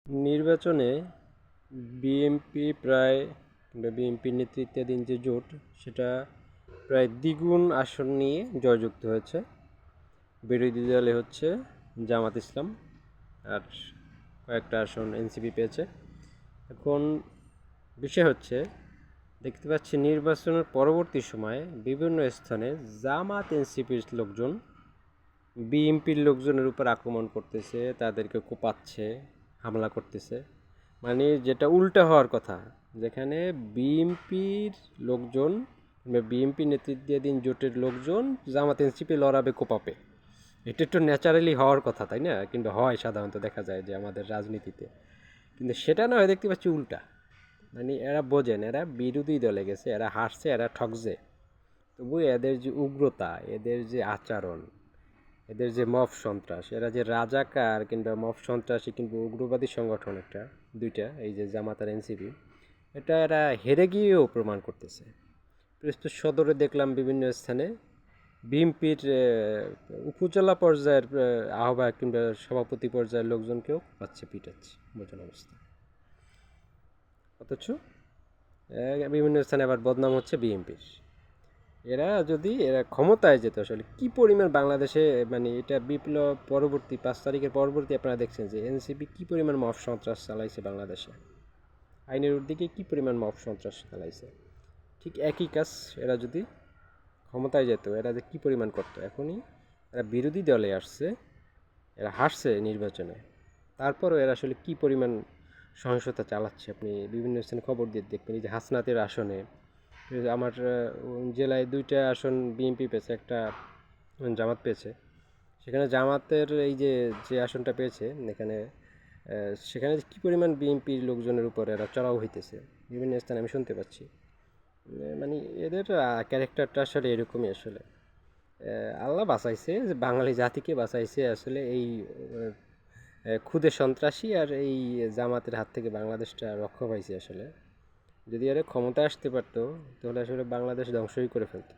নির্বাচনে বিএনপি প্রায় বিএনপির নেতৃত্বাধীন যে জোট সেটা প্রায় দ্বিগুণ আসন নিয়ে জয়যুক্ত হয়েছে। বিরোধী দলে হচ্ছে জামাত ইসলাম আর কয়েকটা আসন এনসিপি পেয়েছে। এখন বিষয় হচ্ছে দেখতে পাচ্ছি নির্বাচনের পরবর্তী সময়ে বিভিন্ন স্থানে জামাত এনসিপির লোকজন বিএনপির লোকজনের উপর আক্রমণ করতেছে, তাদেরকে কোপাচ্ছে, হামলা করতেছে। মানে যেটা উল্টা হওয়ার কথা, যেখানে বিএনপির লোকজন বা বিএনপি নেতৃত্বাধীন জোটের লোকজন জামাত এনসিপি লড়াবে কোপাবে, এটা একটু ন্যাচারালি হওয়ার কথা, তাই না? কিন্তু হয় সাধারণত দেখা যায় যে আমাদের রাজনীতিতে, কিন্তু সেটা না হয় দেখতে পাচ্ছি উল্টা। মানে এরা বোঝেন এরা বিরোধী দলে গেছে, এরা হারছে, এরা ঠকছে, তবু এদের যে উগ্রতা, এদের যে আচরণ, এদের যে মব সন্ত্রাস, এরা যে রাজাকার কিংবা মব সন্ত্রাসী কিংবা উগ্রবাদী সংগঠন একটা দুইটা, এই যে জামাত আর এনসিপি, এটা এরা হেরে গিয়েও প্রমাণ করতেছে। পিরোজপুর সদরে দেখলাম বিভিন্ন স্থানে বিএনপির উপজেলা পর্যায়ের আহ্বায়ক কিংবা সভাপতি পর্যায়ের লোকজনকেও পাচ্ছে, পিটাচ্ছে, বোঝান অবস্থা। অথচ বিভিন্ন স্থানে আবার বদনাম হচ্ছে বিএনপির। এরা ক্ষমতায় যেত, আসলে কি পরিমাণ বাংলাদেশে, মানে এটা বিপ্লব পরবর্তী 5 তারিখের পরবর্তী আপনারা দেখছেন যে এনসিপি কি পরিমাণ মব সন্ত্রাস চালাইছে বাংলাদেশে, আইনের দিকে কি পরিমাণ মব সন্ত্রাস চালাইছে। ঠিক একই কাজ এরা যদি ক্ষমতায় যেত, এরা যে কী পরিমাণ করতো। এখনই এরা বিরোধী দলে আসছে, এরা হারছে নির্বাচনে, তারপরও এরা আসলে কী পরিমাণ সহিংসতা চালাচ্ছে আপনি বিভিন্ন স্থানে খবর দিয়ে দেখবেন। এই যে হাসনাতের আসনে আমার জেলায় 2টা আসন বিএনপি পেয়েছে, একটা জামাত পেয়েছে। সেখানে জামাতের এই যে যে আসনটা পেয়েছে এখানে, সেখানে কী পরিমাণ বিএনপির লোকজনের উপর এরা চড়াও হইতেছে বিভিন্ন স্থানে আমি শুনতে পাচ্ছি। মানে এদের ক্যারেক্টারটা আসলে এরকমই আসলে। আল্লাহ বাঁচাইছে, যে বাঙালি জাতিকে বাঁচাইছে আসলে এই খুদে সন্ত্রাসী আর এই জামাতের হাত থেকে বাংলাদেশটা রক্ষা পাইছে আসলে। যদি এরা ক্ষমতা আসতে পারতো তাহলে আসলে বাংলাদেশ ধ্বংসই করে ফেলতো।